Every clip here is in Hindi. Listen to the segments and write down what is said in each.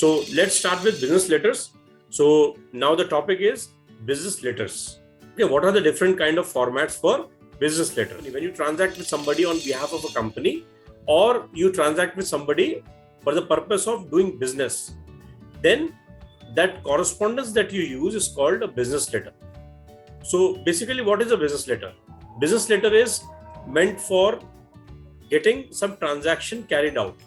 So let's start with business letters. So now the topic is business letters. Okay, what are the different kind of formats for business letter? When you transact with somebody on behalf of a company, or you transact with somebody for the purpose of doing business, then that correspondence that you use is called a business letter. So basically, what is a business letter? Business letter is meant for getting some transaction carried out.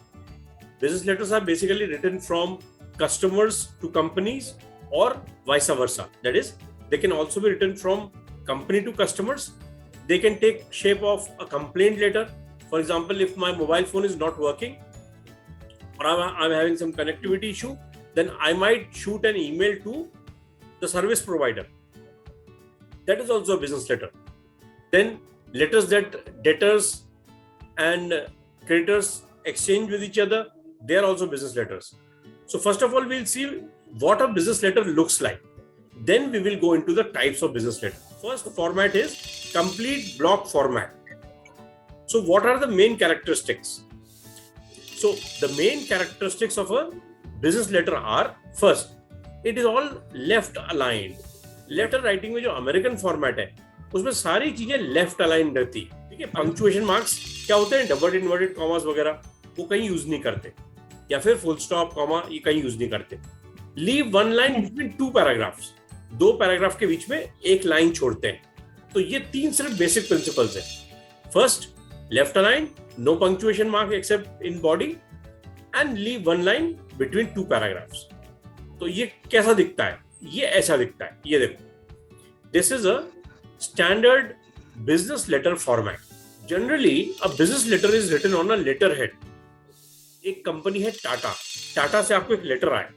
Business letters are basically written from customers to companies or vice versa. That is, they can also be written from company to customers. They can take shape of a complaint letter. For example, if my mobile phone is not working or I'm having some connectivity issue, then I might shoot an email to the service provider. That is also a business letter. Then letters that debtors and creditors exchange with each other, they are also business letters. So first of all, we'll see what a business letter looks like. Then we will go into the types of business letter. First format is complete block format. So what are the main characteristics? So the main characteristics of a business letter are, first, it is all left aligned. Letter writing में जो अमेरिकन फॉर्मेट है उसमें सारी चीजें लेफ्ट अलाइन रहती है. ठीक है, पंक्चुएशन मार्क्स क्या होते हैं, डबल इन्वर्टेड कॉमास वगैरह वो कहीं यूज नहीं करते, या फिर फुल स्टॉप कॉमा ये कहीं यूज नहीं करते. Leave one line between two paragraphs, दो पैराग्राफ के बीच में एक लाइन छोड़ते हैं. तो ये तीन सिर्फ बेसिक प्रिंसिपल्स है. First, left align, no punctuation mark except in body, and leave one line between two paragraphs. तो ये कैसा दिखता है? ये ऐसा दिखता है. ये देखो, this is a standard business letter format. Generally a business letter is written on a letterhead. एक कंपनी है टाटा, टाटा से आपको एक लेटर आए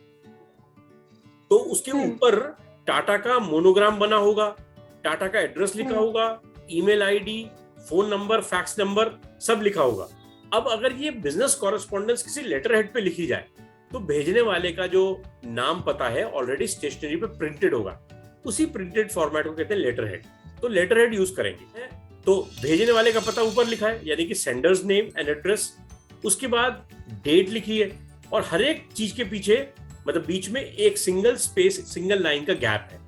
तो उसके ऊपर टाटा का मोनोग्राम बना होगा, टाटा का एड्रेस लिखा होगा, email ID, phone number, fax number सब लिखा होगा. अब अगर ये बिजनेस कॉरेस्पॉन्डेंस किसी लेटर हेड पे लिखी जाए तो भेजने वाले का जो नाम पता है ऑलरेडी स्टेशनरी पे प्रिंटेड होगा. उसी प्रिंटेड फॉर्मेट को कहते हैं लेटर हेड. तो लेटर हेड यूज करेंगे. तो भेजने वाले का पता ऊपर लिखा है, यानी कि सेंडर्स नेम एंड एड्रेस. उसके बाद डेट लिखी है, और हर एक चीज के पीछे मतलब बीच में एक सिंगल स्पेस, सिंगल लाइन का गैप है.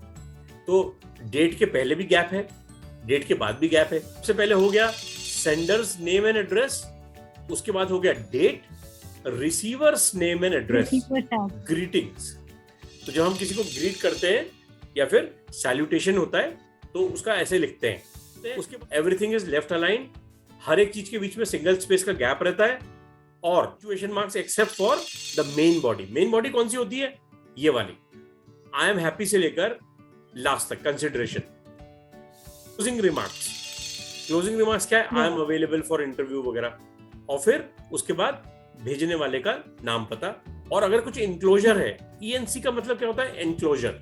तो डेट के पहले भी गैप है, डेट के बाद भी गैप है. सबसे पहले हो गया सेंडर्स नेम एंड एड्रेस, उसके बाद हो गया date, receiver's name and address, greetings. तो जब हम किसी को ग्रीट करते हैं या फिर सैल्यूटेशन होता है तो उसका ऐसे लिखते हैं. उसके बाद एवरीथिंग इज लेफ्ट अलाइन, हर एक चीज के बीच में सिंगल स्पेस का गैप रहता है, और punctuation marks except for the main body. Main body कौन सी होती है? ये वाली, आई एम हैप्पी से लेकर लास्ट तक consideration. Closing remarks, closing remarks क्या है? I am available for interview वगैरह. और फिर उसके बाद भेजने वाले का नाम पता. और अगर कुछ इनक्लोजर है, ईएनसी का मतलब क्या होता है? एनक्लोजर,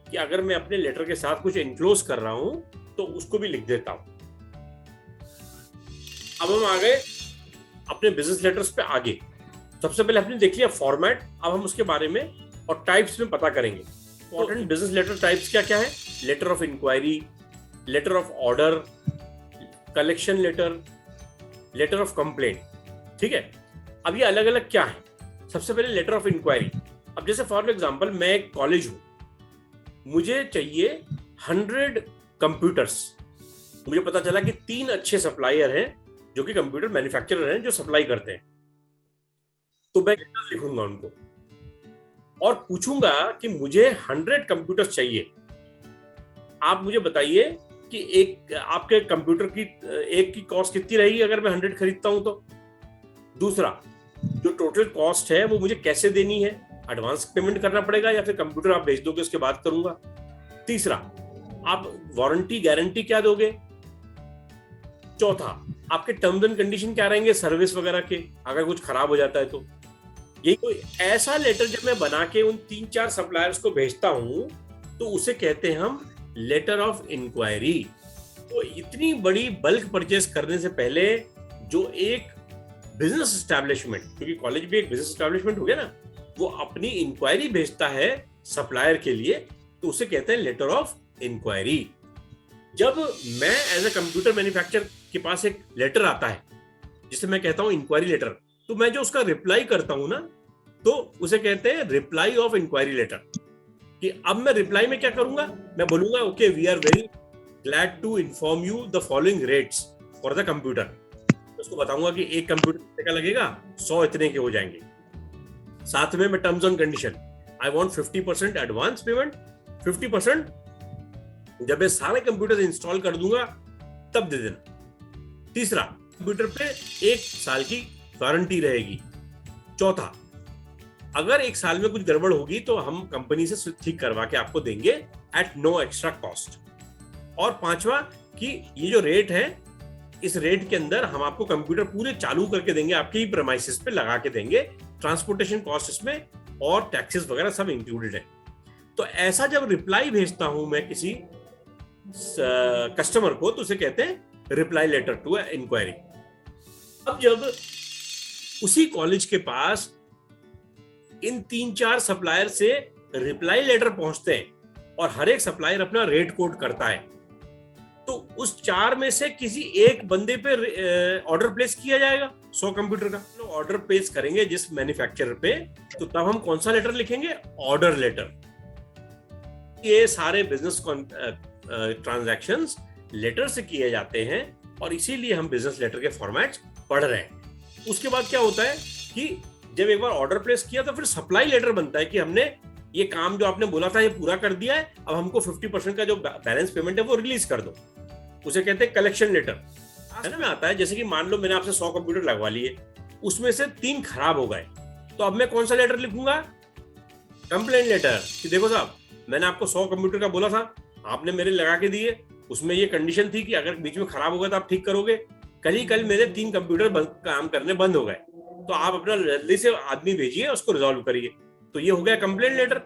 कि अगर मैं अपने लेटर के साथ कुछ एनक्लोज कर रहा हूं तो उसको भी लिख देता हूं. अब हम आ गए अपने बिजनेस लेटर्स पे आगे. सबसे पहले हमने देख लिया फॉर्मेट, अब हम उसके बारे में और टाइप्स में पता करेंगे. इंपॉर्टेंट बिजनेस लेटर टाइप्स क्या क्या है? Letter of inquiry, letter of order, collection letter, letter of complaint. ठीक है, अब ये अलग अलग क्या है? सबसे पहले लेटर ऑफ इंक्वायरी. अब जैसे फॉर एग्जांपल मैं एक कॉलेज हूं, मुझे चाहिए 100 कंप्यूटर्स. मुझे पता चला कि 3 अच्छे सप्लायर हैं जो कि कंप्यूटर मैन्युफैक्चरर हैं जो सप्लाई करते हैं. तो मैं लिखूंगा उनको और पूछूंगा कि मुझे 100 कंप्यूटर्स चाहिए. आप मुझे बताइए कि एक आपके कंप्यूटर की एक की कॉस्ट कितनी रहेगी अगर मैं 100 खरीदता हूं तो. दूसरा, जो टोटल कॉस्ट है वो मुझे कैसे देनी है? एडवांस पेमेंट करना पड़ेगा या फिर कंप्यूटर आप भेज दोगे उसके बाद करूंगा? तीसरा, आप वारंटी गारंटी क्या दोगे? चौथा, आपके टर्म्स एंड कंडीशन क्या रहेंगे सर्विस वगैरह के, अगर कुछ खराब हो जाता है तो. ये कोई ऐसा लेटर जब मैं बना के उन 3-4 सप्लायर्स को भेजता हूं तो उसे कहते हैं हम लेटर ऑफ इंक्वायरी. तो इतनी बड़ी बल्क परचेस करने से पहले जो एक बिजनेस एस्टैब्लिशमेंट, क्योंकि कॉलेज भी एक बिजनेस एस्टैब्लिशमेंट हो गया ना, वो अपनी इंक्वायरी भेजता है सप्लायर के लिए तो उसे कहते हैं लेटर ऑफ इंक्वायरी. जब मैं एज ए कंप्यूटर मैन्युफैक्चरर के पास एक लेटर आता है जिसे मैं कहता हूं इंक्वायरी लेटर, तो मैं जो उसका रिप्लाई करता हूं ना तो उसे कहते हैं रिप्लाई ऑफ इंक्वायरी लेटर, कि अब मैं रिप्लाई में क्या करूंगा, मैं बोलूंगा okay we are very glad to inform you the following rates for the computer. उसको बताऊंगा कि एक कंप्यूटर कितने का लगेगा, 100 इतने के हो जाएंगे। साथ में मैं terms on condition, I want 50% advance payment, 50% जब मैं सारे कंप्यूटर इंस्टॉल कर दूंगा तब दे देना। तीसरा, कंप्यूटर पे 1 साल की वारंटी रहेगी। चौथा, अगर 1 साल में कुछ गड़बड़ होगी तो हम कंपनी से ठीक करवा के आपको देंगे एट नो एक्स्ट्रा कॉस्ट। और पांचवा, कि ये जो रेट है, इस रेट के अंदर हम आपको कंप्यूटर पूरे चालू करके देंगे, आपके ही प्रेमाइसिस पे लगा के देंगे, ट्रांसपोर्टेशन कॉस्ट इसमें और टैक्सेस वगैरह सब इंक्लूडेड है। तो ऐसा जब रिप्लाई भेजता हूं मैं किसी कस्टमर को, तो उसे कहते हैं रिप्लाई लेटर टू इंक्वायरी। अब जब उसी कॉलेज के पास इन 3-4 सप्लायर से रिप्लाई लेटर पहुंचते हैं और हर एक सप्लायर अपना रेट कोड करता है, तो उस 4 में से किसी एक बंदे पे ऑर्डर प्लेस किया जाएगा 100 कंप्यूटर का। ऑर्डर प्लेस करेंगे जिस मैन्युफैक्चरर पे, तो तब हम कौन सा लेटर लिखेंगे, ऑर्डर लेटर। ये सारे बिजनेस ट्रांजैक्शंस लेटर से किए जाते हैं और इसीलिए हम बिजनेस लेटर के फॉर्मेट्स पढ़ रहे हैं। उसके बाद क्या होता है कि जब एक बार ऑर्डर प्लेस किया तो फिर सप्लाई लेटर बनता है कि हमने ये काम जो आपने बोला था ये पूरा कर दिया है, अब हमको 50% का जो बैलेंस पेमेंट है वो रिलीज कर दो। उसे कहते हैं कलेक्शन लेटर। है ना, में आता है जैसे कि मान लो मैंने आपसे 100 कंप्यूटर लगवा लिए, उसमें से 3 खराब हो गए, तो अब मैं कौन सा लेटर लिखूंगा, कंप्लेंट लेटर, कि देखो साहब मैंने आपको 100 कंप्यूटर का बोला था, आपने मेरे लगा के दिए, उसमें ये कंडीशन थी कि अगर बीच में खराब हो गया तो आप ठीक करोगे। कल मेरे 3 कंप्यूटर काम करने बंद हो गए, तो आप अपना जल्दी से आदमी भेजिए, उसको रिजॉल्व करिए। तो ये हो गया कंप्लेंट लेटर।